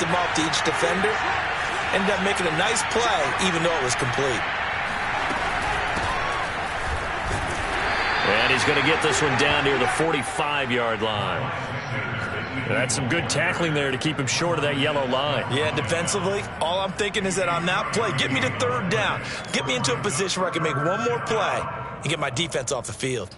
him off to each defender. Ended up making a nice play, even though it was complete. And he's going to get this one down near the 45-yard line. That's some good tackling there to keep him short of that yellow line. Yeah, defensively, all I'm thinking is that on that play, get me to third down. Get me into a position where I can make one more play and get my defense off the field.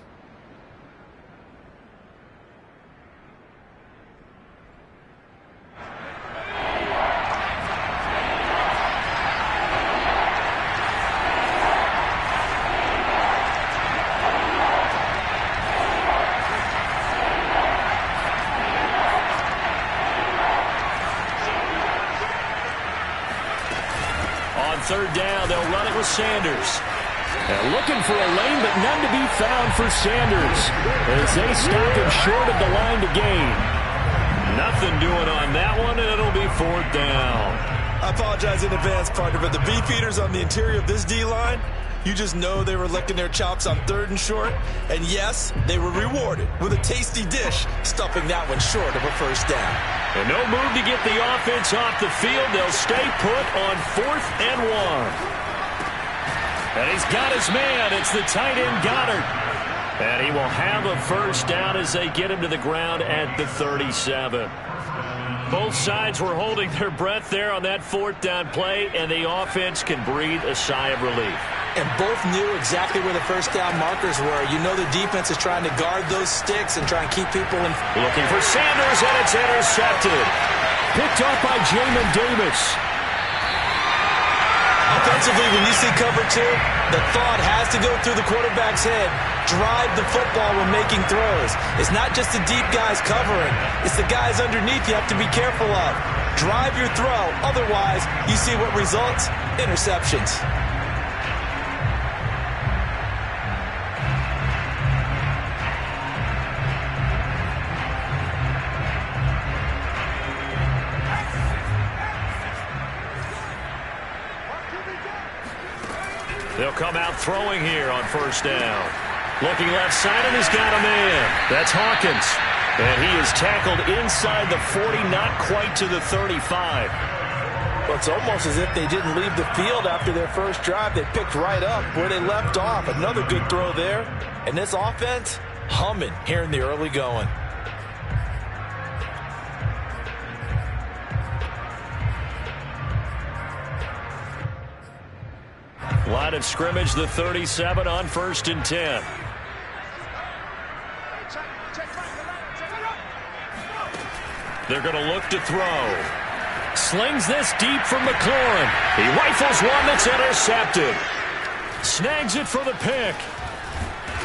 Third down, they'll run it with Sanders. And looking for a lane, but none to be found for Sanders as they stop him short of the line to gain. Nothing doing on that one, and it'll be fourth down. I apologize in advance, partner, but the beefeaters on the interior of this D-line, you just know they were licking their chops on third and short. And yes, they were rewarded with a tasty dish, stuffing that one short of a first down. And no move to get the offense off the field. They'll stay put on 4th and 1. And he's got his man. It's the tight end, Goddard. And he will have a first down as they get him to the ground at the 37. Both sides were holding their breath there on that fourth down play, and the offense can breathe a sigh of relief. And both knew exactly where the first down markers were. You know the defense is trying to guard those sticks and try and keep people in. Looking for Sanders, and it's intercepted. Picked off by Jamin Davis. Offensively, when you see cover two, the thought has to go through the quarterback's head. Drive the football when making throws. It's not just the deep guys covering. It's the guys underneath you have to be careful of. Drive your throw. Otherwise, you see what results? Interceptions. They'll come out throwing here on first down. Looking left side, and he's got a man. That's Hawkins. And he is tackled inside the 40, not quite to the 35. Well, it's almost as if they didn't leave the field after their first drive. They picked right up where they left off. Another good throw there. And this offense, humming here in the early going. Line of scrimmage, the 37 on 1st and 10. They're going to look to throw. Slings this deep from McLaurin. He rifles one that's intercepted. Snags it for the pick.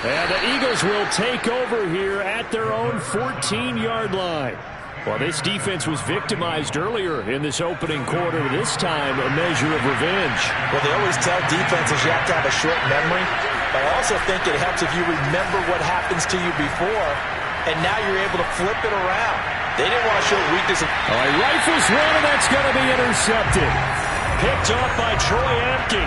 And the Eagles will take over here at their own 14-yard line. Well, this defense was victimized earlier in this opening quarter. This time, a measure of revenge. Well, they always tell defenses you have to have a short memory. But I also think it helps if you remember what happens to you before, and now you're able to flip it around. They didn't want to show weakness. Oh, he rifles one, and that's going to be intercepted. Picked off by Troy Apke.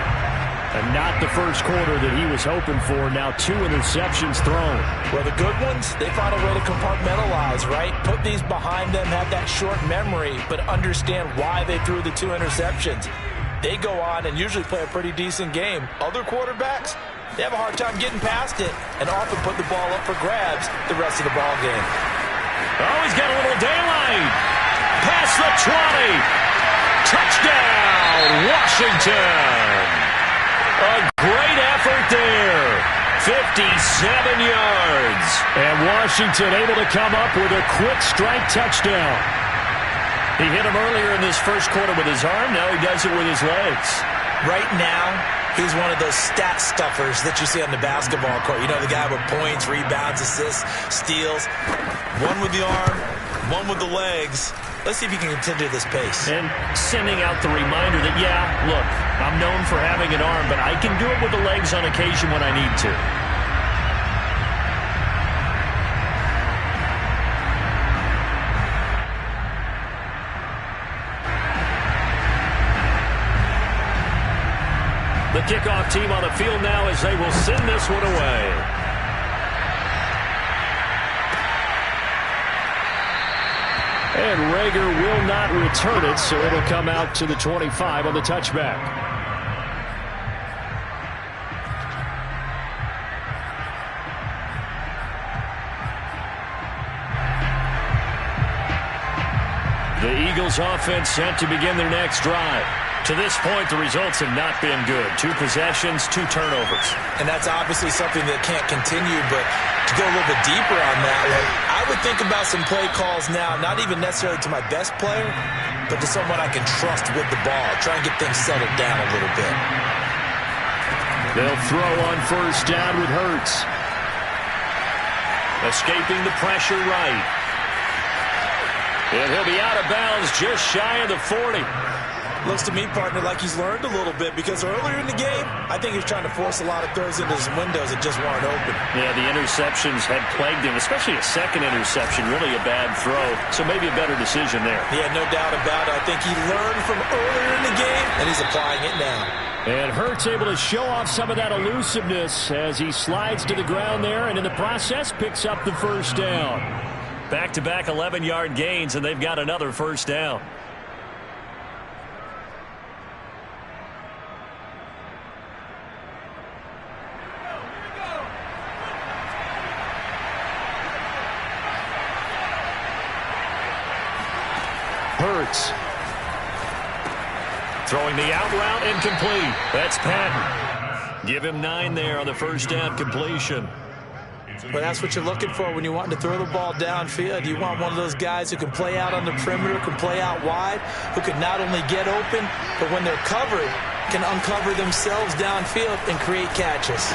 And not the first quarter that he was hoping for. Now 2 interceptions thrown. Well, the good ones, they find a way to compartmentalize, right? Put these behind them, have that short memory, but understand why they threw the 2 interceptions. They go on and usually play a pretty decent game. Other quarterbacks, they have a hard time getting past it and often put the ball up for grabs the rest of the ball game. Oh, he's got a little daylight. Past the 20. Touchdown, Washington. A great effort there. 57 yards. And Washington able to come up with a quick strike touchdown. He hit him earlier in this first quarter with his arm. Now he does it with his legs. Right now, he's one of those stat stuffers that you see on the basketball court. You know, the guy with points, rebounds, assists, steals. One with the arm, one with the legs. Let's see if he can continue this pace. And sending out the reminder that, yeah, look, I'm known for having an arm, but I can do it with the legs on occasion when I need to. The kickoff team on the field now as they will send this one away. And Rager will not return it, so it'll come out to the 25 on the touchback. The Eagles offense set to begin their next drive. To this point, the results have not been good. 2 possessions, 2 turnovers. And that's obviously something that can't continue, but to go a little bit deeper on that one, I would think about some play calls now, not even necessarily to my best player, but to someone I can trust with the ball. Try and get things settled down a little bit. They'll throw on first down with Hurts. Escaping the pressure right. And he'll be out of bounds just shy of the 40. Looks to me, partner, like he's learned a little bit because earlier in the game, I think he was trying to force a lot of throws into his windows that just weren't open. Yeah, the interceptions had plagued him, especially a second interception, really a bad throw. So maybe a better decision there. Yeah, no doubt about it. I think he learned from earlier in the game, and he's applying it now. And Hurts able to show off some of that elusiveness as he slides to the ground there, and in the process picks up the first down. Back-to-back 11-yard gains, and they've got another first down. Hurts. Throwing the out route incomplete. That's Patton. Give him 9 there on the first down completion. Well, that's what you're looking for when you want to throw the ball downfield. You want one of those guys who can play out on the perimeter, can play out wide, who can not only get open, but when they're covered, can uncover themselves downfield and create catches.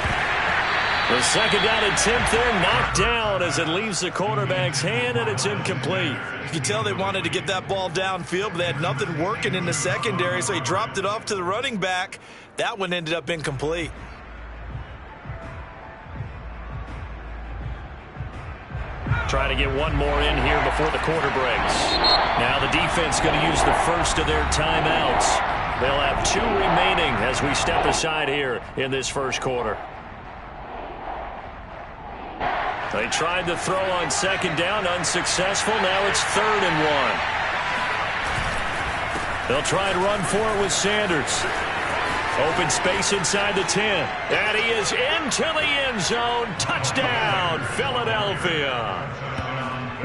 The second down attempt there knocked down as it leaves the quarterback's hand, and it's incomplete. You can tell they wanted to get that ball downfield, but they had nothing working in the secondary, so he dropped it off to the running back. That one ended up incomplete. Trying to get one more in here before the quarter breaks. Now the defense going to use the first of their timeouts. They'll have 2 remaining as we step aside here in this first quarter. They tried to throw on second down, unsuccessful. Now it's 3rd and 1. They'll try and run for it with Sanders. Open space inside the 10. And he is into the end zone. Touchdown, Philadelphia.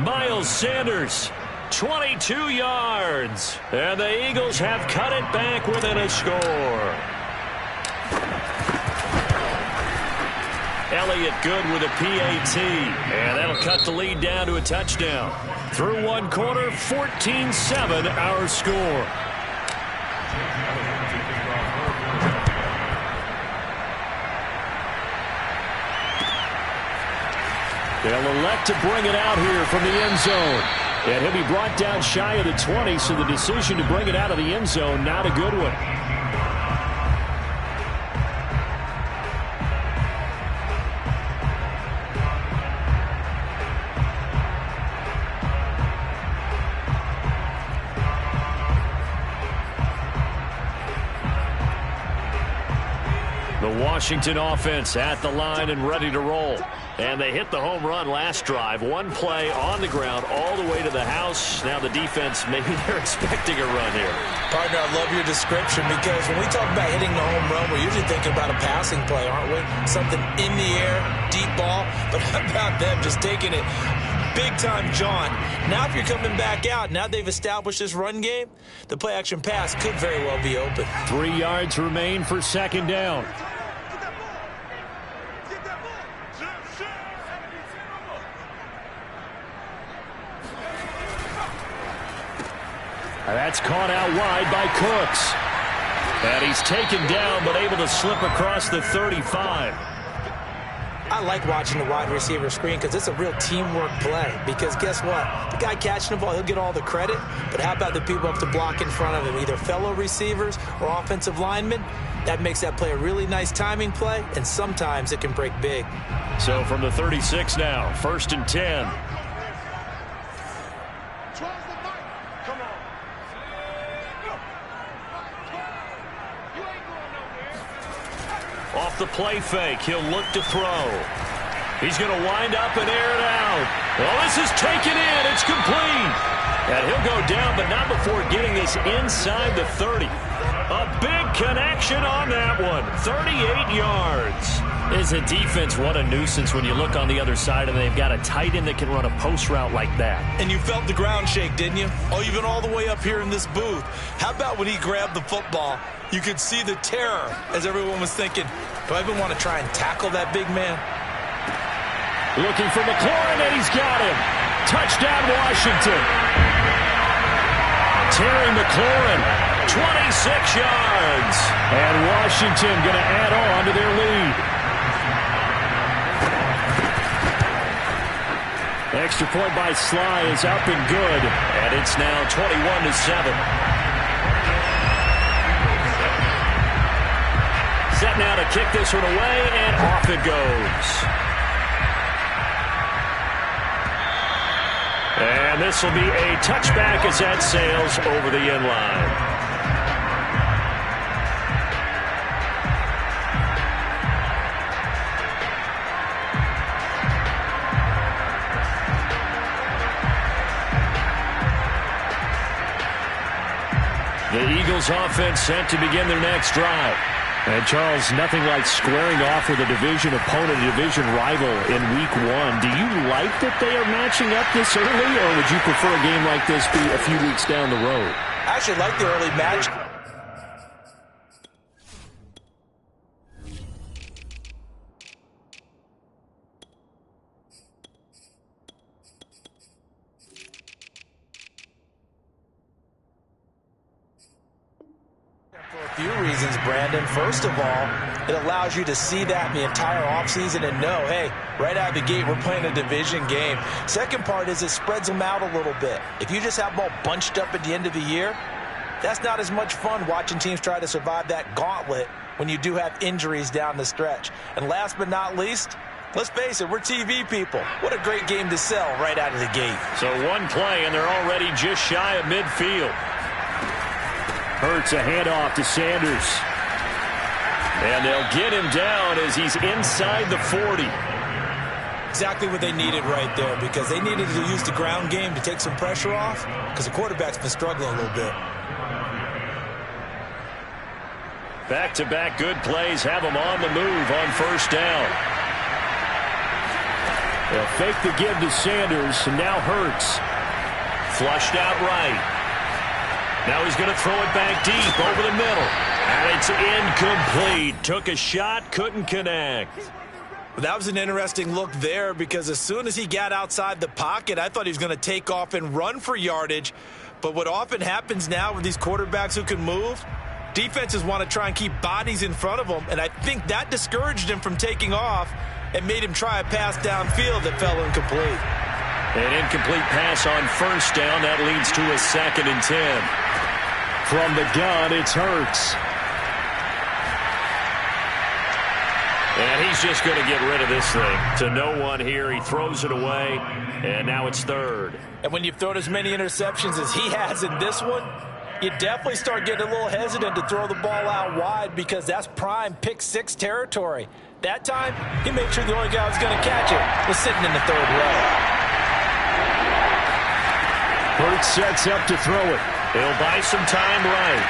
Miles Sanders, 22 yards. And the Eagles have cut it back within a score. Elliott good with a PAT. And that'll cut the lead down to a touchdown. Through one quarter, 14-7 our score. They'll elect to bring it out here from the end zone. And he'll be brought down shy of the 20, so the decision to bring it out of the end zone, not a good one. The Washington offense at the line and ready to roll. And they hit the home run last drive. One play on the ground all the way to the house. Now the defense, maybe they're expecting a run here. Partner, I love your description because when we talk about hitting the home run, we're usually thinking about a passing play, aren't we? Something in the air, deep ball. But how about them just taking it big-time jaunt? Now if you're coming back out, now they've established this run game, the play-action pass could very well be open. 3 yards remain for second down. That's caught out wide by Cooks. And he's taken down but able to slip across the 35. I like watching the wide receiver screen because it's a real teamwork play. Because guess what? The guy catching the ball, he'll get all the credit. But how about the people up to block in front of him, either fellow receivers or offensive linemen? That makes that play a really nice timing play, and sometimes it can break big. So from the 36 now, 1st and 10. Off the play fake, he'll look to throw. He's going to wind up and air it out. Well, this is taken in. It's complete. And he'll go down, but not before getting this inside the 30. A big connection on that one. 38 yards. As a defense, what a nuisance when you look on the other side and they've got a tight end that can run a post route like that. And you felt the ground shake, didn't you? Oh, you've been all the way up here in this booth. How about when he grabbed the football? You could see the terror as everyone was thinking, do I even want to try and tackle that big man? Looking for McLaurin, and he's got him. Touchdown, Washington. Terry McLaurin, 26 yards. And Washington going to add on to their lead. Extra point by Sly is up and good. And it's now 21-7. Set now to kick this one away, and off it goes. And this will be a touchback as that sails over the end line. The Eagles offense set to begin their next drive. And, Charles, nothing like squaring off with a division opponent, a division rival in Week 1. Do you like that they are matching up this early, or would you prefer a game like this be a few weeks down the road? I actually like the early match. For a few reasons, Brandon. First of all, it allows you to see that in the entire offseason and know, hey, right out of the gate, we're playing a division game. Second part is it spreads them out a little bit. If you just have them all bunched up at the end of the year, that's not as much fun watching teams try to survive that gauntlet when you do have injuries down the stretch. And last but not least, let's face it, we're TV people. What a great game to sell right out of the gate. So one play, and they're already just shy of midfield. Hurts a handoff to Sanders. And they'll get him down as he's inside the 40. Exactly what they needed right there, because they needed to use the ground game to take some pressure off, because the quarterback's been struggling a little bit. Back-to-back good plays have them on the move on first down. They'll fake the give to Sanders, and now Hurts. Flushed out right. Now he's going to throw it back deep over the middle. And it's incomplete. Took a shot, couldn't connect. Well, that was an interesting look there, because as soon as he got outside the pocket, I thought he was going to take off and run for yardage. But what often happens now with these quarterbacks who can move, defenses want to try and keep bodies in front of them, and I think that discouraged him from taking off and made him try a pass downfield that fell incomplete. An incomplete pass on first down. That leads to a 2nd and 10. From the gun, it's Hurts. And he's just going to get rid of this thing. To no one here. He throws it away, and now it's 3rd. And when you've thrown as many interceptions as he has in this one, you definitely start getting a little hesitant to throw the ball out wide, because that's prime pick 6 territory. That time, he made sure the only guy who was going to catch it was sitting in the 3rd row. Hurts sets up to throw it. He'll buy some time right.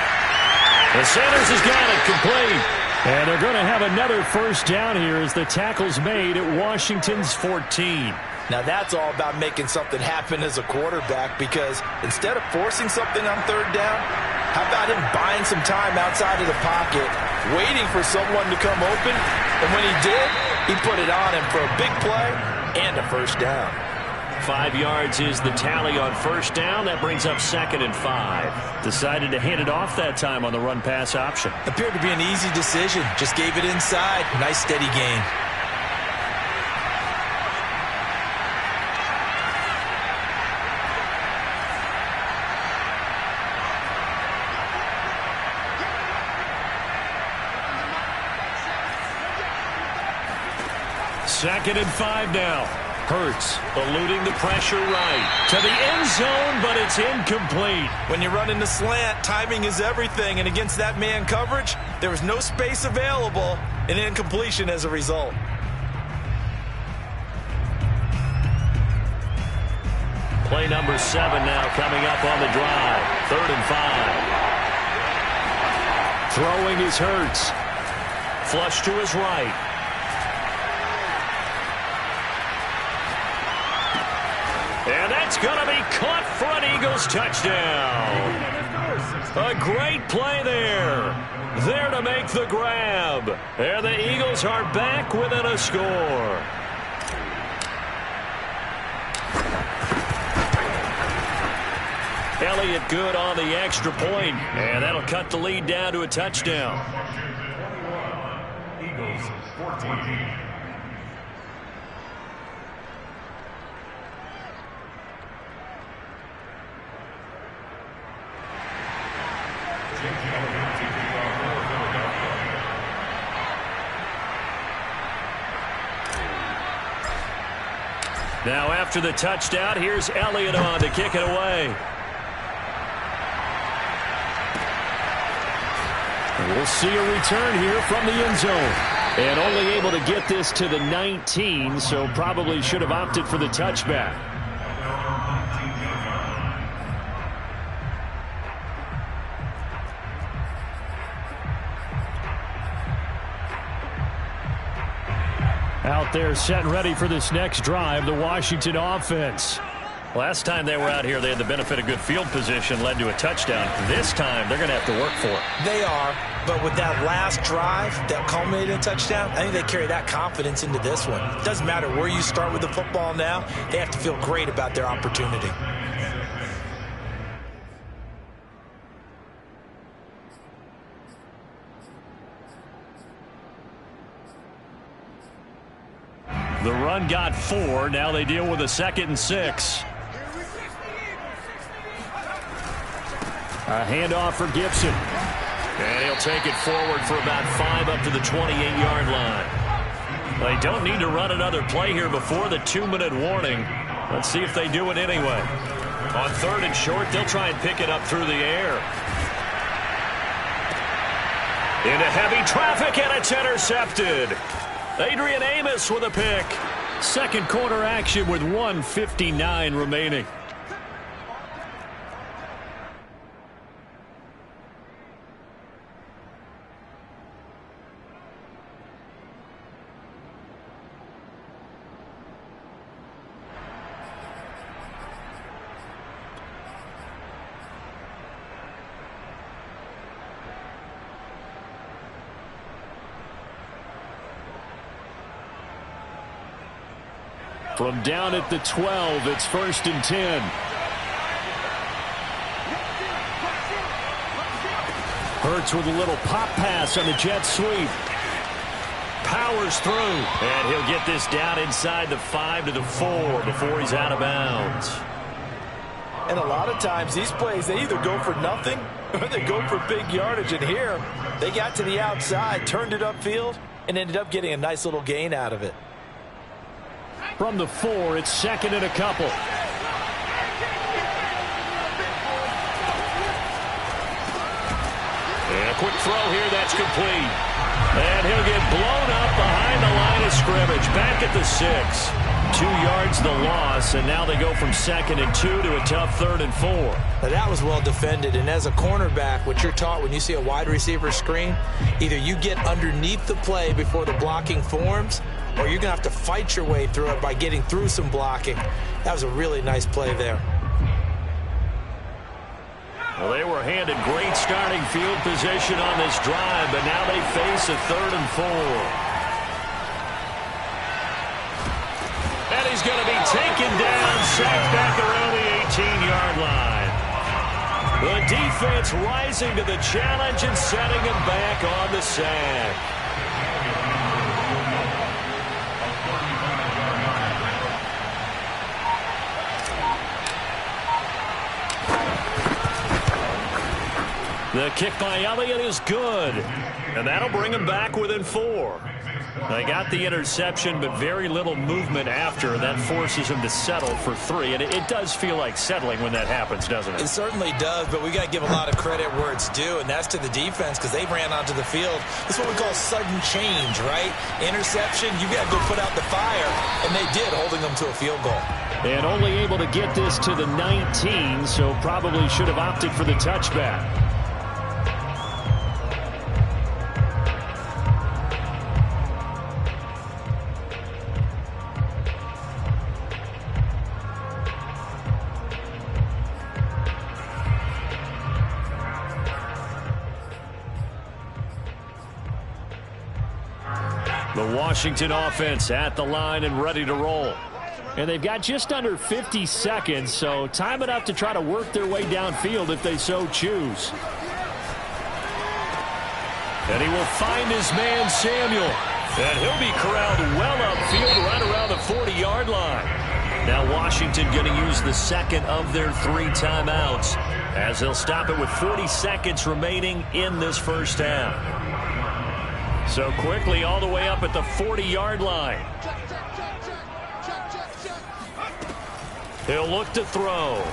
And Sanders has got it complete. And they're going to have another first down here as the tackle's made at Washington's 14. Now that's all about making something happen as a quarterback, because instead of forcing something on 3rd down, how about him buying some time outside of the pocket, waiting for someone to come open, and when he did, he put it on him for a big play and a first down. 5 yards is the tally on first down. That brings up 2nd and 5. Decided to hand it off that time on the run-pass option. Appeared to be an easy decision. Just gave it inside. Nice steady gain. Second and 5 now. Hurts eluding the pressure right to the end zone, but it's incomplete. When you're running the slant, timing is everything, and against that man coverage, there was no space available, and incompletion as a result. Play number 7 now coming up on the drive. 3rd and 5. Throwing is Hurts. Flush to his right. And that's going to be caught for an Eagles touchdown. A great play there. There to make the grab. And the Eagles are back within a score. Elliott good on the extra point, and that'll cut the lead down to a touchdown. Eagles 14. Now after the touchdown, here's Elliott on to kick it away. We'll see a return here from the end zone. And only able to get this to the 19, so probably should have opted for the touchback. Out there set and ready for this next drive, the Washington offense. Last time they were out here, they had the benefit of good field position, led to a touchdown. This time, they're going to have to work for it. They are, but with that last drive that culminated in a touchdown, I think they carry that confidence into this one. It doesn't matter where you start with the football now. They have to feel great about their opportunity. The run got 4. Now they deal with a 2nd and 6. A handoff for Gibson. And he'll take it forward for about 5 up to the 28-yard line. They don't need to run another play here before the 2-minute warning. Let's see if they do it anyway. On 3rd and short, they'll try and pick it up through the air. Into heavy traffic, and it's intercepted. Adrian Amos with a pick. Second quarter action with 1:59 remaining. From down at the 12, it's 1st and 10. Hurts with a little pop pass on the jet sweep. Powers through. And he'll get this down inside the 5 to the 4 before he's out of bounds. And a lot of times these plays, they either go for nothing or they go for big yardage. And here, they got to the outside, turned it upfield, and ended up getting a nice little gain out of it. From the 4, it's 2nd and a couple. And a quick throw here, that's complete. And he'll get blown up behind the line of scrimmage. Back at the 6. 2 yards the loss, and now they go from 2nd and 2 to a tough 3rd and 4. Now that was well defended, and as a cornerback, what you're taught when you see a wide receiver screen, either you get underneath the play before the blocking forms, or you're going to have to fight your way through it by getting through some blocking. That was a really nice play there. Well, they were handed great starting field position on this drive, but now they face a 3rd and 4. And he's going to be taken down, sacked back around the 18-yard line. The defense rising to the challenge and setting him back on the sack. The kick by Elliott is good, and that'll bring him back within 4. They got the interception, but very little movement after. That forces him to settle for 3. And it does feel like settling when that happens, doesn't it? It certainly does, but we got to give a lot of credit where it's due, and that's to the defense because they ran onto the field. This is what we call sudden change, right? Interception, you got to go put out the fire, and they did, holding them to a field goal. And only able to get this to the 19, so probably should have opted for the touchback. The Washington offense at the line and ready to roll. And they've got just under 50 seconds, so time enough to try to work their way downfield if they so choose. And he will find his man Samuel. And he'll be corralled well upfield right around the 40-yard line. Now Washington going to use the second of their 3 timeouts as they'll stop it with 40 seconds remaining in this first half. So quickly all the way up at the 40-yard line. He'll look to throw.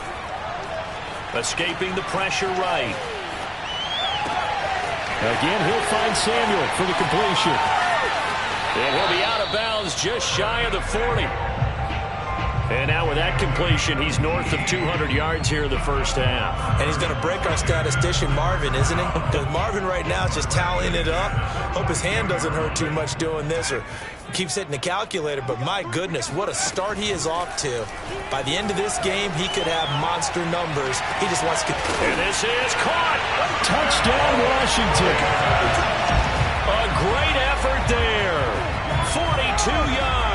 Escaping the pressure right. Again, he'll find Samuel for the completion. And he'll be out of bounds just shy of the 40. And now with that completion, he's north of 200 yards here in the first half. And he's going to break our statistician Marvin, isn't he? Because Marvin right now is just tallying it up. Hope his hand doesn't hurt too much doing this or keeps hitting the calculator. But my goodness, what a start he is off to. By the end of this game, he could have monster numbers. He just wants to... And this is caught. Touchdown, Washington. A great effort there. 42 yards.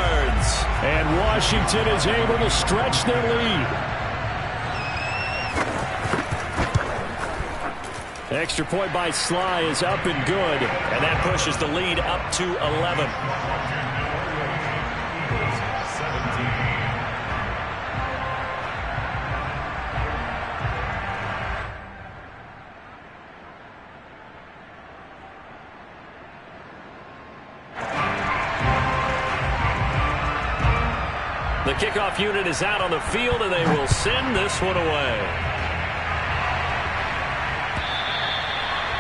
And Washington is able to stretch their lead. Extra point by Sly is up and good. And that pushes the lead up to 11. The kickoff unit is out on the field, and they will send this one away.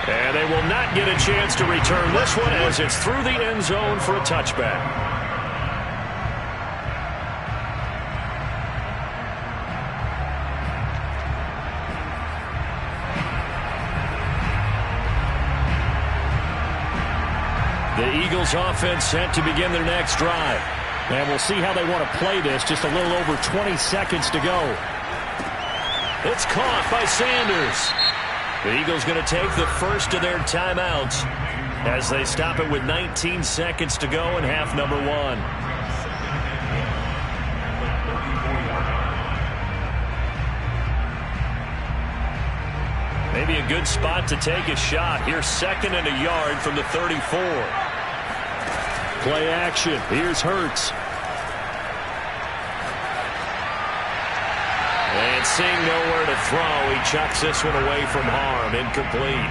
And they will not get a chance to return this one as it's through the end zone for a touchback. The Eagles offense set to begin their next drive. And we'll see how they want to play this. Just a little over 20 seconds to go. It's caught by Sanders. The Eagles going to take the first of their timeouts as they stop it with 19 seconds to go in half number 1. Maybe a good spot to take a shot. Here's 2nd and a yard from the 34. Play action. Here's Hurts. And seeing nowhere to throw, he chucks this one away from harm. Incomplete.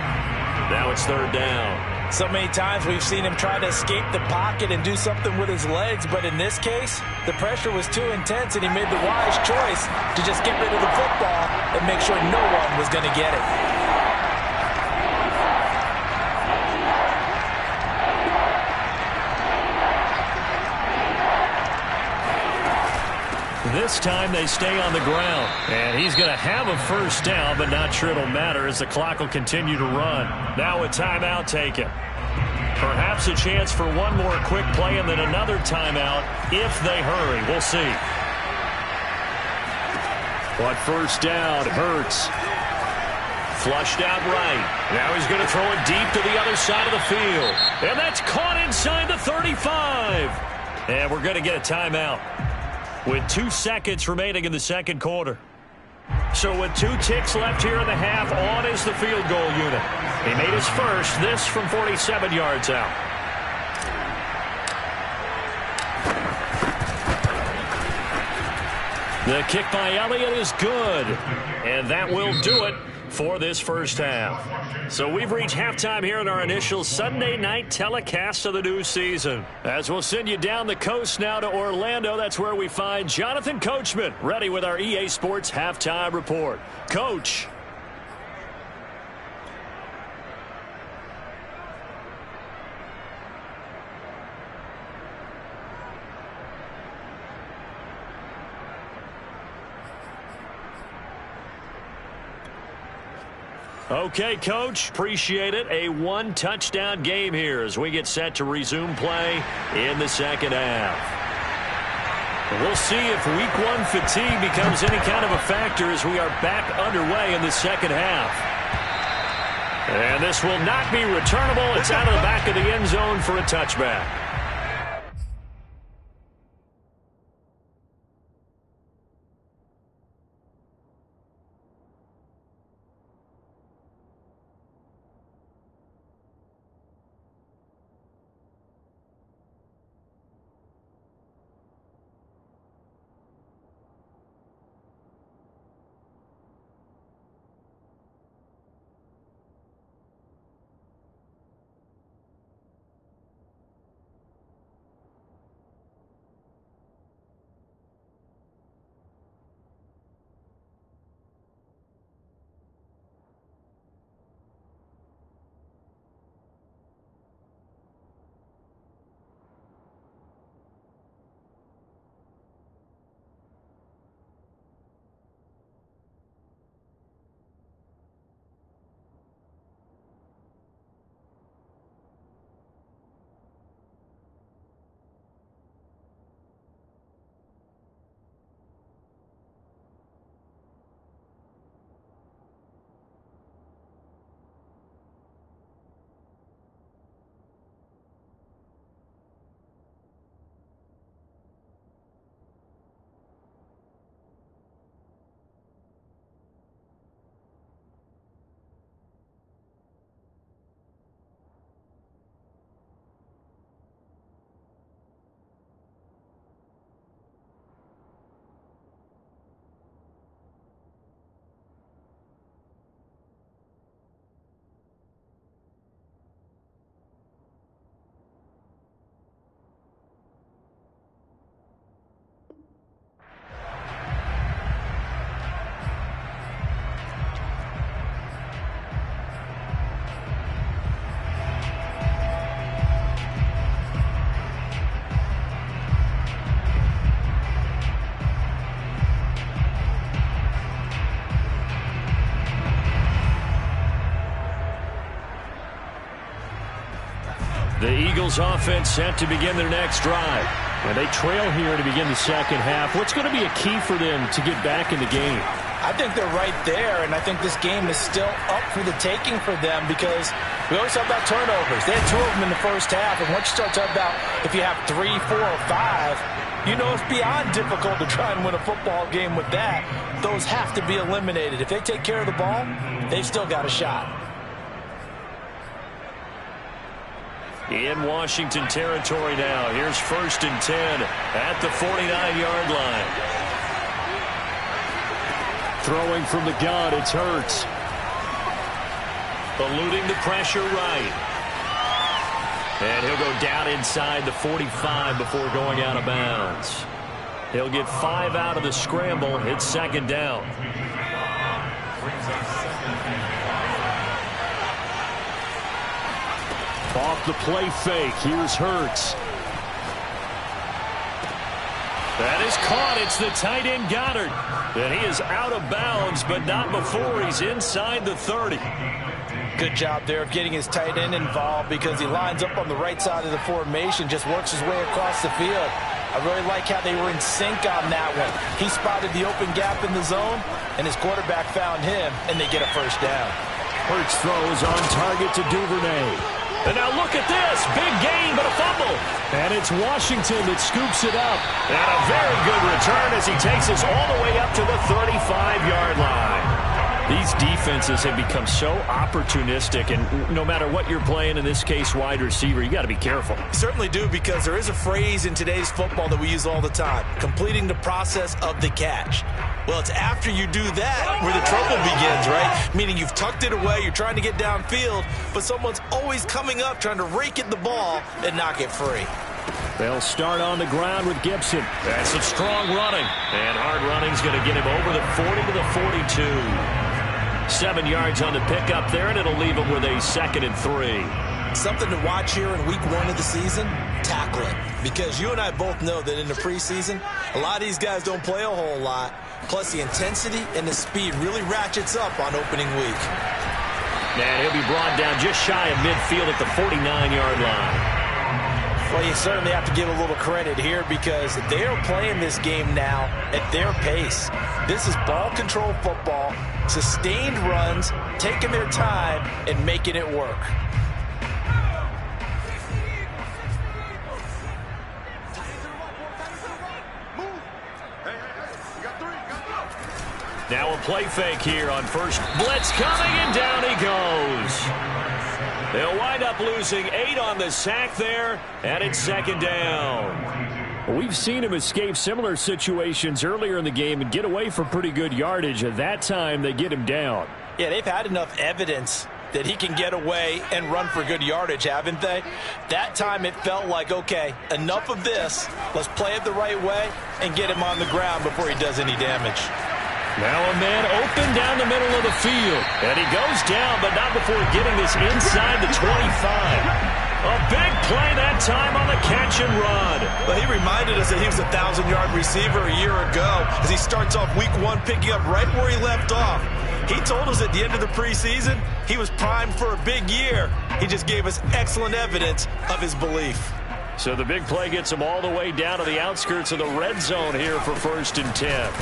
Now it's 3rd down. So many times we've seen him try to escape the pocket and do something with his legs, but in this case, the pressure was too intense, and he made the wise choice to just get rid of the football and make sure no one was going to get it. This time they stay on the ground. And he's going to have a first down, but not sure it'll matter as the clock will continue to run. Now a timeout taken. Perhaps a chance for one more quick play and then another timeout if they hurry. We'll see. But first down, Hurts. Flushed out right. Now he's going to throw it deep to the other side of the field. And that's caught inside the 35. And we're going to get a timeout with 2 seconds remaining in the second quarter. So with 2 ticks left here in the half, on is the field goal unit. He made his first, this from 47 yards out. The kick by Elliott is good. And that will do it for this first half. So we've reached halftime here in our initial Sunday night telecast of the new season. As we'll send you down the coast now to Orlando, that's where we find Jonathan Coachman ready with our EA Sports halftime report. Coach. Okay, Coach, appreciate it. A one-touchdown game here as we get set to resume play in the second half. We'll see if week one fatigue becomes any kind of a factor as we are back underway in the second half. And this will not be returnable. It's out of the back of the end zone for a touchback. The Eagles offense set to begin their next drive. And they trail here to begin the second half. What's going to be a key for them to get back in the game? I think they're right there, and I think this game is still up for the taking for them because we always talk about turnovers. They had 2 of them in the first half, and once you start talking about if you have 3, 4, or 5, you know it's beyond difficult to try and win a football game with that. Those have to be eliminated. If they take care of the ball, they've still got a shot. In Washington territory now. Here's 1st and 10 at the 49-yard line. Throwing from the gun, it's Hurts. Eluding the pressure right. And he'll go down inside the 45 before going out of bounds. He'll get 5 out of the scramble. It's 2nd down. Off the play fake. Here's Hurts. That is caught. It's the tight end Goddard. And he is out of bounds, but not before he's inside the 30. Good job there of getting his tight end involved because he lines up on the right side of the formation, just works his way across the field. I really like how they were in sync on that one. He spotted the open gap in the zone, and his quarterback found him, and they get a first down. Hurts throws on target to Duvernay. And now look at this. Big gain, but a fumble. And it's Washington that scoops it up. And a very good return as he takes us all the way up to the 35-yard line. These defenses have become so opportunistic, and no matter what you're playing, in this case wide receiver, you got to be careful. You certainly do, because there is a phrase in today's football that we use all the time: completing the process of the catch. Well, it's after you do that where the trouble begins, right? Meaning you've tucked it away, you're trying to get downfield, but someone's always coming up trying to rake at the ball and knock it free. They'll start on the ground with Gibson. That's some strong running. And hard running's going to get him over the 40 to the 42. 7 yards on the pickup there, and it'll leave him with a 2nd and 3. Something to watch here in week 1 of the season: tackling. Because you and I both know that in the preseason, a lot of these guys don't play a whole lot. Plus, the intensity and the speed really ratchets up on opening week. And he'll be brought down just shy of midfield at the 49-yard line. Well, you certainly have to give a little credit here, because they are playing this game now at their pace. This is ball control football, sustained runs, taking their time and making it work. Now a play fake here on first. Blitz coming, and down he goes. They'll wind up losing 8 on the sack there, and it's 2nd down. We've seen him escape similar situations earlier in the game and get away for pretty good yardage. At that time, they get him down. Yeah, they've had enough evidence that he can get away and run for good yardage, haven't they? That time it felt like, okay, enough of this. Let's play it the right way and get him on the ground before he does any damage. Now a man open down the middle of the field. And he goes down, but not before getting this inside the 25. A big play that time on the catch and run. Well, he reminded us that he was a 1,000-yard receiver a year ago, as he starts off week 1 picking up right where he left off. He told us at the end of the preseason he was primed for a big year. He just gave us excellent evidence of his belief. So the big play gets him all the way down to the outskirts of the red zone here for 1st and 10.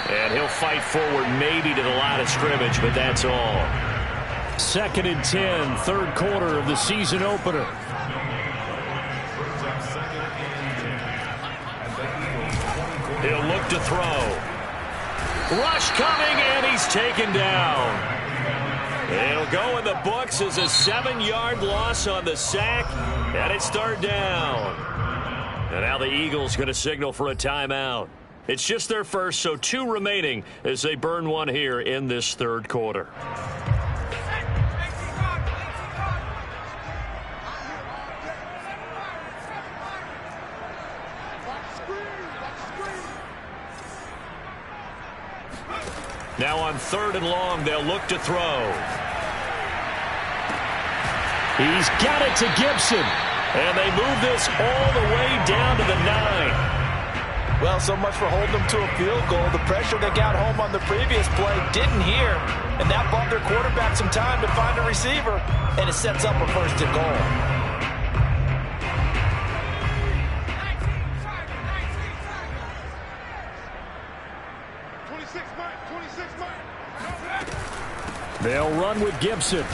And he'll fight forward maybe to the line of scrimmage, but that's all. 2nd and 10, 3rd quarter of the season opener. He'll look to throw. Rush coming, and he's taken down. It'll go in the books as a 7-yard loss on the sack, and it's 3rd down. And now the Eagles going to signal for a timeout. It's just their first, so 2 remaining as they burn one here in this 3rd quarter. Now on 3rd and long, they'll look to throw. He's got it to Gibson. And they move this all the way down to the 9. Well, so much for holding them to a field goal. The pressure they got home on the previous play didn't hear, and that bought their quarterback some time to find a receiver, and it sets up a 1st and goal. They'll run with Gibson.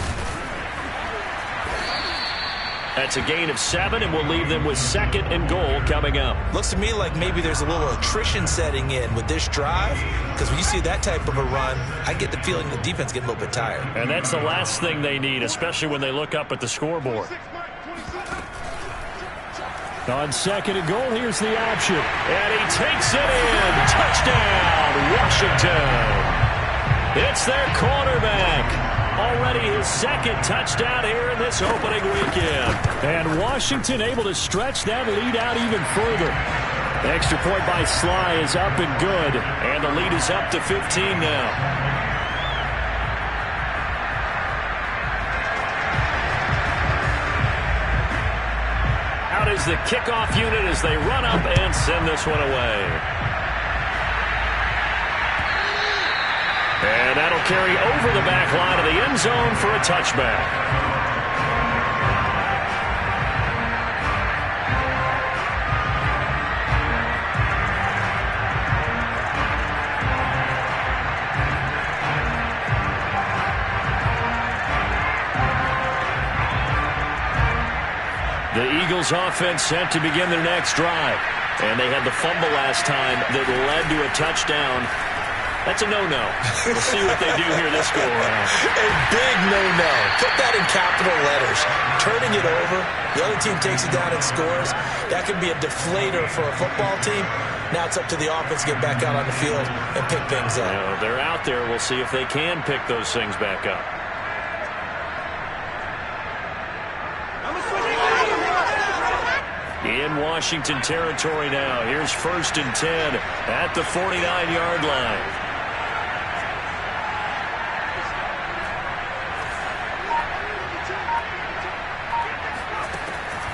That's a gain of 7, and we'll leave them with 2nd and goal coming up. Looks to me like maybe there's a little attrition setting in with this drive, because when you see that type of a run, I get the feeling the defense getting a little bit tired. And that's the last thing they need, especially when they look up at the scoreboard. On 2nd and goal, here's the option. And he takes it in. Touchdown, Washington. It's their quarterback. Already his 2nd touchdown here in this opening weekend. And Washington able to stretch that lead out even further. The extra point by Sly is up and good. And the lead is up to 15 now. Out is the kickoff unit as they run up and send this one away. And that'll carry over the back line of the end zone for a touchback. The Eagles offense set to begin their next drive. And they had the fumble last time that led to a touchdown. That's a no-no. We'll see what they do here this go-around. A big no-no. Put that in capital letters. Turning it over, the other team takes it down and scores. That could be a deflator for a football team. Now it's up to the offense to get back out on the field and pick things up. Well, they're out there. We'll see if they can pick those things back up. In Washington territory now. Here's 1st and 10 at the 49-yard line.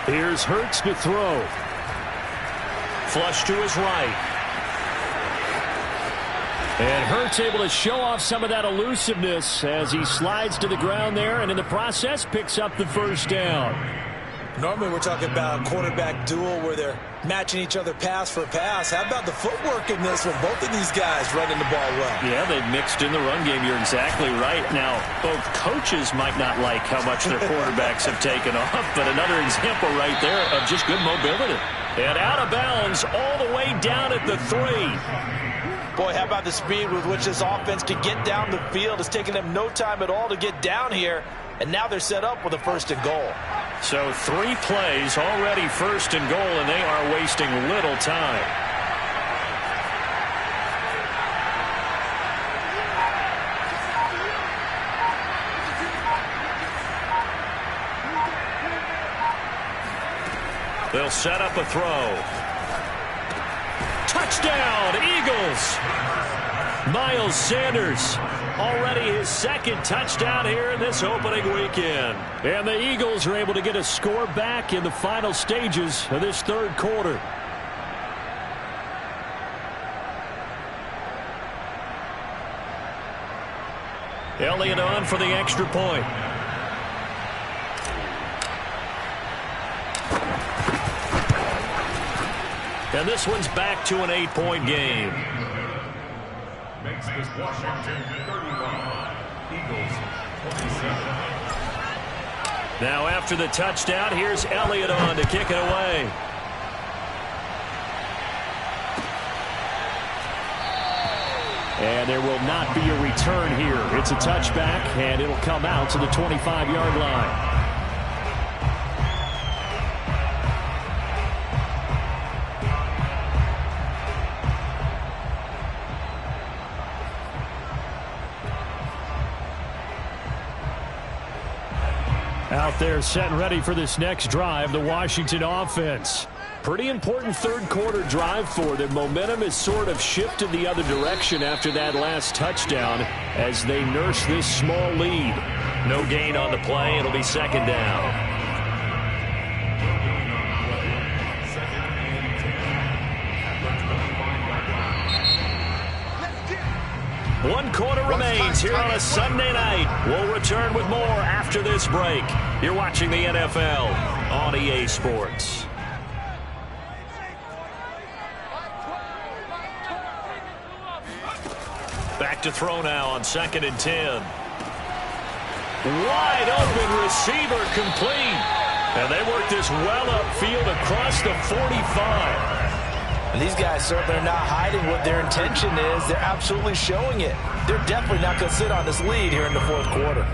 Here's Hurts to throw. Flush to his right. And Hurts able to show off some of that elusiveness as he slides to the ground there and in the process picks up the first down. Normally we're talking about a quarterback duel where they're matching each other pass for pass. How about the footwork in this one? Both of these guys running the ball well. Yeah, they've mixed in the run game. You're exactly right. Now, both coaches might not like how much their quarterbacks have taken off, but another example right there of just good mobility. And out of bounds all the way down at the 3. Boy, how about the speed with which this offense can get down the field? It's taken them no time at all to get down here, and now they're set up with a 1st and goal. So 3 plays already 1st and goal, and they are wasting little time. They'll set up a throw. Touchdown, Eagles! Miles Sanders, already his 2nd touchdown here in this opening weekend. And the Eagles are able to get a score back in the final stages of this 3rd quarter. Elliott on for the extra point. And this one's back to an 8-point game. Makes this Washington 31, Eagles 27. Now after the touchdown, here's Elliott on to kick it away. And there will not be a return here. It's a touchback, and it'll come out to the 25-yard line. Out there set and ready for this next drive, the Washington offense. Pretty important 3rd quarter drive for them. Momentum has sort of shifted the other direction after that last touchdown as they nurse this small lead. No gain on the play. It'll be 2nd down. One quarter remains here on a Sunday night. We'll return with more after this break. You're watching the NFL on EA Sports. Back to throw now on 2nd and 10. Wide open receiver complete. And they work this well upfield across the 45. And these guys certainly are not hiding what their intention is. They're absolutely showing it. They're definitely not going to sit on this lead here in the 4th quarter.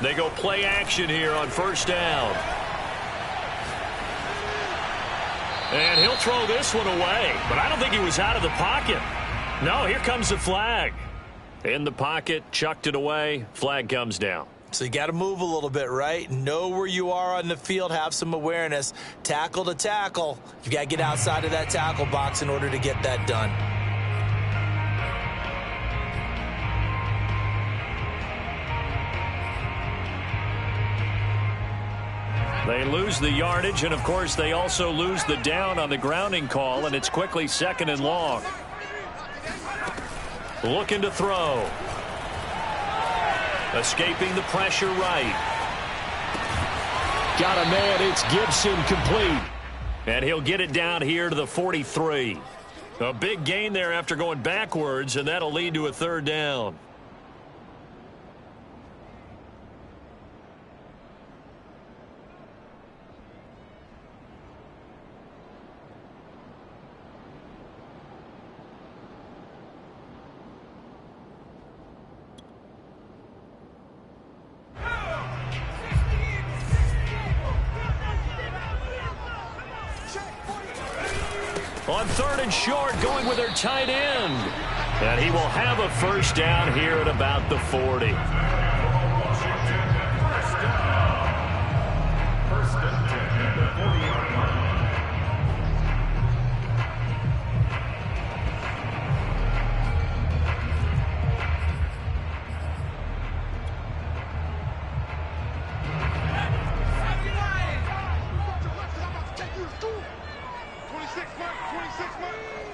They go play action here on 1st down. And he'll throw this one away, but I don't think he was out of the pocket. No, here comes the flag. In the pocket, chucked it away, flag comes down. So you got to move a little bit, right? Know where you are on the field, have some awareness. Tackle to tackle. You got to get outside of that tackle box in order to get that done. They lose the yardage, and of course they also lose the down on the grounding call, and it's quickly 2nd and long. Looking to throw. Escaping the pressure right. Got a man, it's Gibson, complete. And he'll get it down here to the 43. A big gain there after going backwards, and that'll lead to a 3rd down. On 3rd and short, going with their tight end. And he will have a first down here at about the 40. First and 10 at the 40-yard line.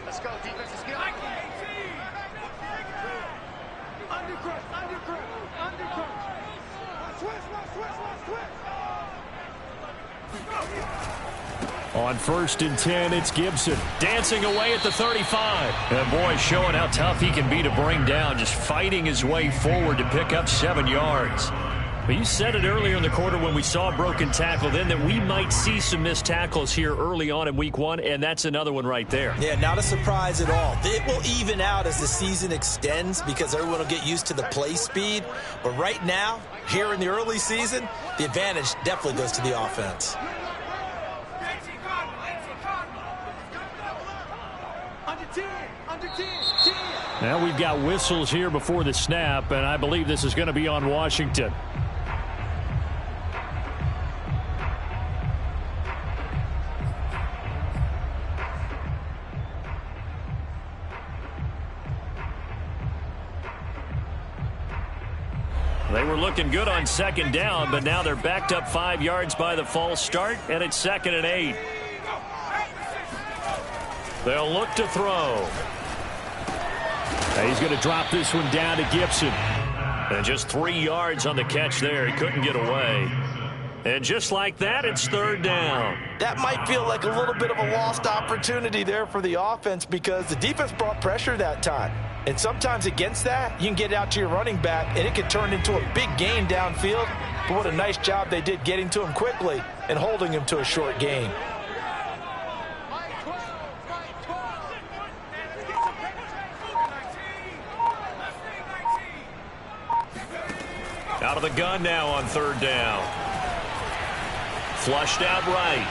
Let's go, defense, let's go. On 1st and 10, it's Gibson dancing away at the 35. And boy, showing how tough he can be to bring down, just fighting his way forward to pick up 7 yards. But you said it earlier in the quarter when we saw a broken tackle then that we might see some missed tackles here early on in week 1, and that's another one right there. Yeah, not a surprise at all. It will even out as the season extends because everyone will get used to the play speed. But right now, here in the early season, the advantage definitely goes to the offense. Now we've got whistles here before the snap, and I believe this is going to be on Washington. They were looking good on 2nd down, but now they're backed up 5 yards by the false start, and it's 2nd and 8. They'll look to throw. He's going to drop this one down to Gibson. And just 3 yards on the catch there. He couldn't get away. And just like that, it's 3rd down. That might feel like a little bit of a lost opportunity there for the offense because the defense brought pressure that time. And sometimes against that, you can get out to your running back, and it could turn into a big gain downfield. But what a nice job they did getting to him quickly and holding him to a short gain. Out of the gun now on 3rd down. Flushed out right.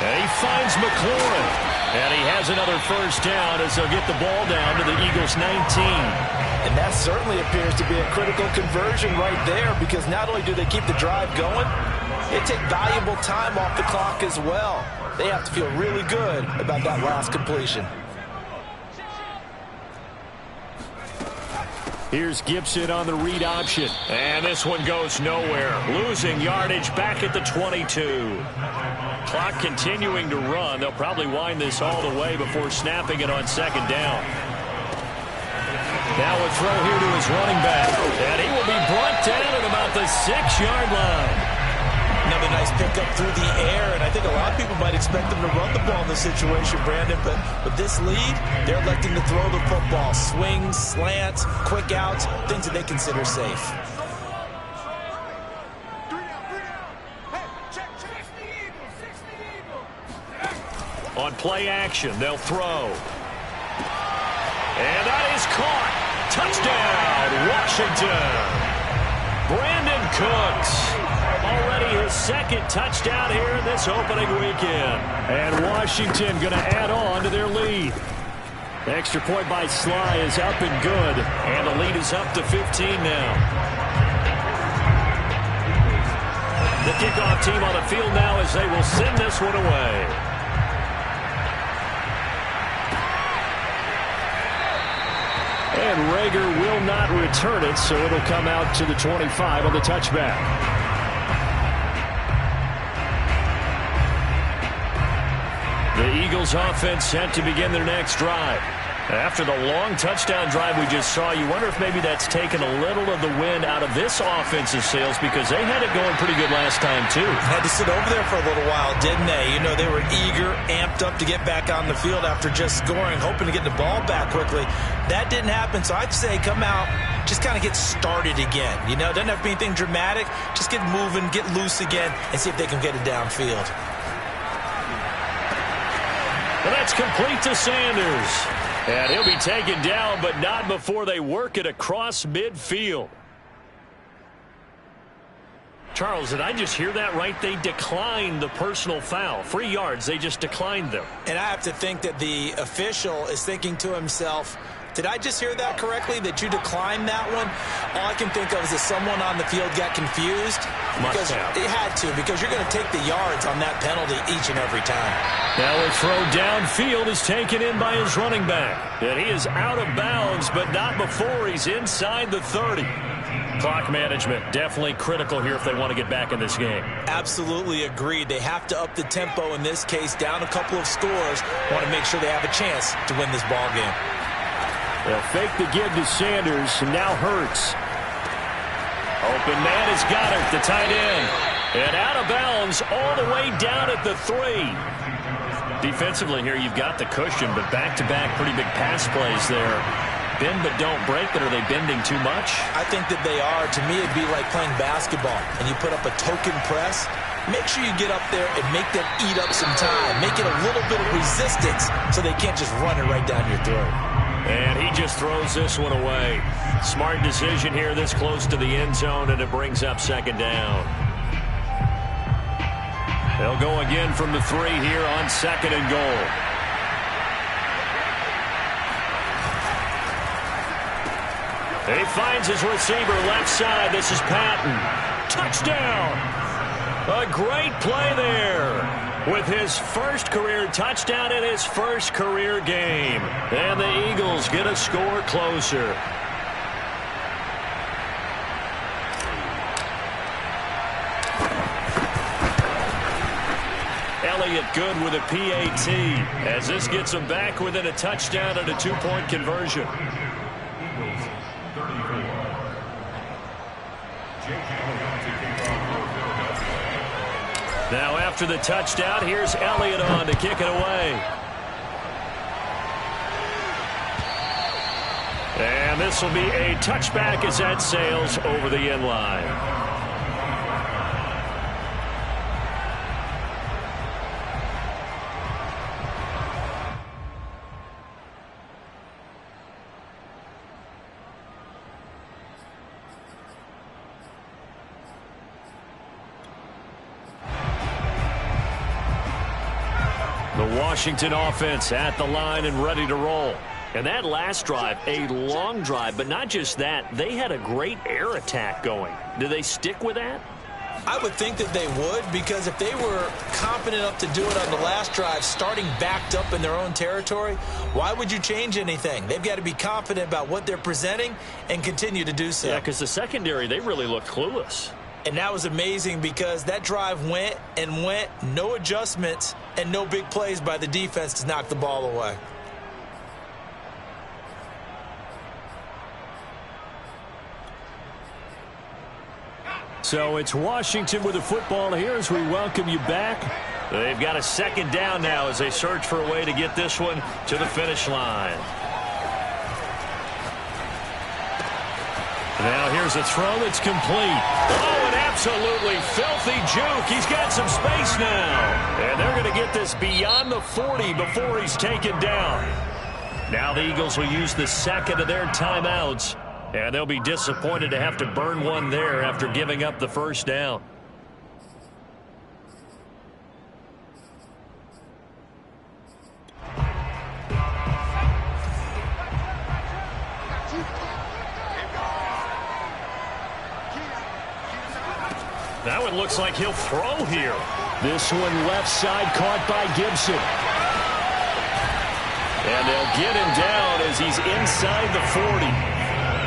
And he finds McLaurin. And he has another first down as they'll get the ball down to the Eagles' 19. And that certainly appears to be a critical conversion right there because not only do they keep the drive going, they take valuable time off the clock as well. They have to feel really good about that last completion. Here's Gibson on the read option. And this one goes nowhere. Losing yardage back at the 22. Clock continuing to run. They'll probably wind this all the way before snapping it on 2nd down. Now a throw here to his running back. And he will be brought down at about the 6-yard line. Another nice pickup through the air, and I think a lot of people might expect them to run the ball in this situation, Brandon, but with this lead, they're electing to throw the football. Swings, slants, quick outs, things that they consider safe. On play action, they'll throw. And that is caught. Touchdown, Washington. Brandon Cooks. Already his 2nd touchdown here in this opening weekend. And Washington going to add on to their lead. The extra point by Sly is up and good. And the lead is up to 15 now. The kickoff team on the field now as they will send this one away. And Rager will not return it, so it'll come out to the 25 on the touchback. The Eagles offense set to begin their next drive. After the long touchdown drive we just saw, you wonder if maybe that's taken a little of the wind out of this offensive sails because they had it going pretty good last time too. Had to sit over there for a little while, didn't they? You know, they were eager, amped up to get back on the field after just scoring, hoping to get the ball back quickly. That didn't happen, so I'd say come out, just kind of get started again. You know, it doesn't have to be anything dramatic. Just get moving, get loose again, and see if they can get it downfield. Well, that's complete to Sanders. And he'll be taken down, but not before they work it across midfield. Charles, did I just hear that right? They declined the personal foul. 3 yards, they just declined them. And I have to think that the official is thinking to himself, did I just hear that correctly, that you declined that one? All I can think of is that someone on the field got confused. Must have. It had to, because you're going to take the yards on that penalty each and every time. Now a throw downfield is taken in by his running back. And he is out of bounds, but not before he's inside the 30. Clock management definitely critical here if they want to get back in this game. Absolutely agreed. They have to up the tempo in this case, down a couple of scores. Want to make sure they have a chance to win this ball game. They'll fake the give to Sanders, and now Hurts. Open man is Goddard, the tight end. And out of bounds all the way down at the 3. Defensively here, you've got the cushion, but back-to-back pretty big pass plays there. Bend but don't break, but are they bending too much? I think that they are. To me, it'd be like playing basketball, and you put up a token press. Make sure you get up there and make them eat up some time. Make it a little bit of resistance so they can't just run it right down your throat. And he just throws this one away. Smart decision here this close to the end zone, and it brings up second down. They'll go again from the 3 here on second and goal. He finds his receiver left side. This is Patton. Touchdown! A great play there with his first career touchdown in his first career game. And the Eagles get a score closer. Elliott good with a PAT as this gets him back within a touchdown and a 2-point conversion. Now after the touchdown, here's Elliott on to kick it away. And this will be a touchback as that sails over the end line. The Washington offense at the line and ready to roll. And that last drive, a long drive, but not just that. They had a great air attack going. Do they stick with that? I would think that they would, because if they were confident enough to do it on the last drive, starting backed up in their own territory, why would you change anything? They've got to be confident about what they're presenting and continue to do so. Yeah, because the secondary, they really looked clueless. And that was amazing because that drive went and went, no adjustments, and no big plays by the defense to knock the ball away. So it's Washington with the football here as we welcome you back. They've got a second down now as they search for a way to get this one to the finish line. Now here's a throw that's complete. Oh, an absolutely filthy juke. He's got some space now. And they're going to get this beyond the 40 before he's taken down. Now the Eagles will use the second of their timeouts. And they'll be disappointed to have to burn one there after giving up the first down. Now it looks like he'll throw here. This one left side caught by Gibson. And they'll get him down as he's inside the 40.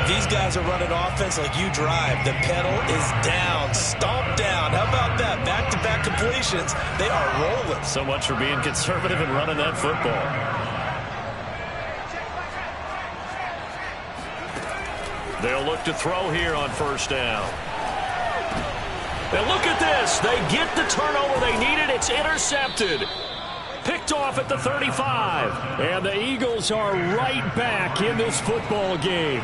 These guys are running offense like you drive. The pedal is down, stomped down. How about that? Back-to-back completions. They are rolling. So much for being conservative and running that football. They'll look to throw here on first down. And look at this. They get the turnover they needed. It's intercepted. Picked off at the 35. And the Eagles are right back in this football game.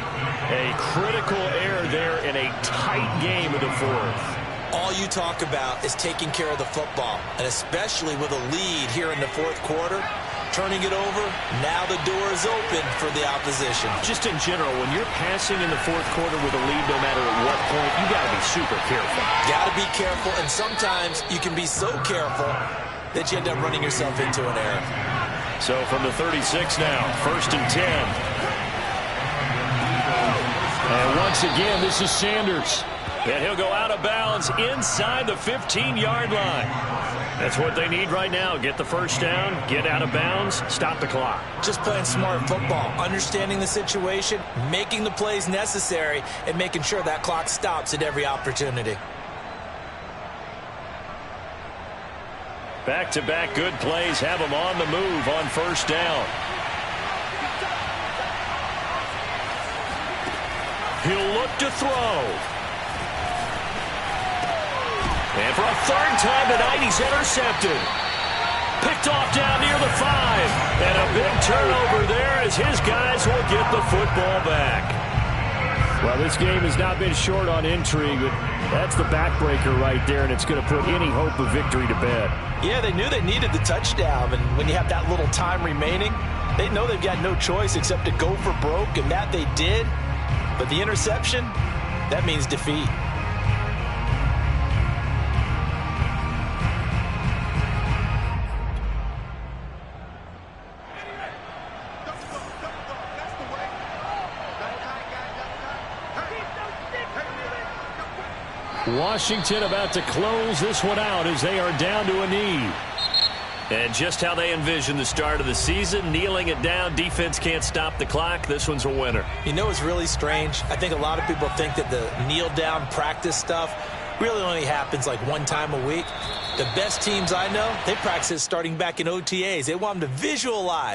A critical error there in a tight game of the fourth. All you talk about is taking care of the football, and especially with a lead here in the fourth quarter. turning it over. Now the door is open for the opposition. Just in general, when you're passing in the fourth quarter with a lead, no matter at what point, you got to be super careful. Got to be careful, and sometimes you can be so careful that you end up running yourself into an error. So from the 36 now, 1st and 10. And once again, this is Sanders. And he'll go out of bounds inside the 15-yard line. That's what they need right now. Get the first down, get out of bounds, stop the clock. Just playing smart football, understanding the situation, making the plays necessary, and making sure that clock stops at every opportunity. Back-to-back good plays have him on the move on first down. He'll look to throw. And for a third time tonight, he's intercepted. Picked off down near the 5. And a big turnover there as his guys will get the football back. Well, this game has not been short on intrigue, but that's the backbreaker right there, and it's going to put any hope of victory to bed. Yeah, they knew they needed the touchdown, and when you have that little time remaining, they know they've got no choice except to go for broke, and that they did. But the interception, that means defeat. Washington about to close this one out as they are down to a knee. And just how they envision the start of the season, kneeling it down, defense can't stop the clock. This one's a winner. You know, it's really strange. I think a lot of people think that the kneel-down practice stuff really only happens like one time a week. The best teams I know, they practice starting back in OTAs. They want them to visualize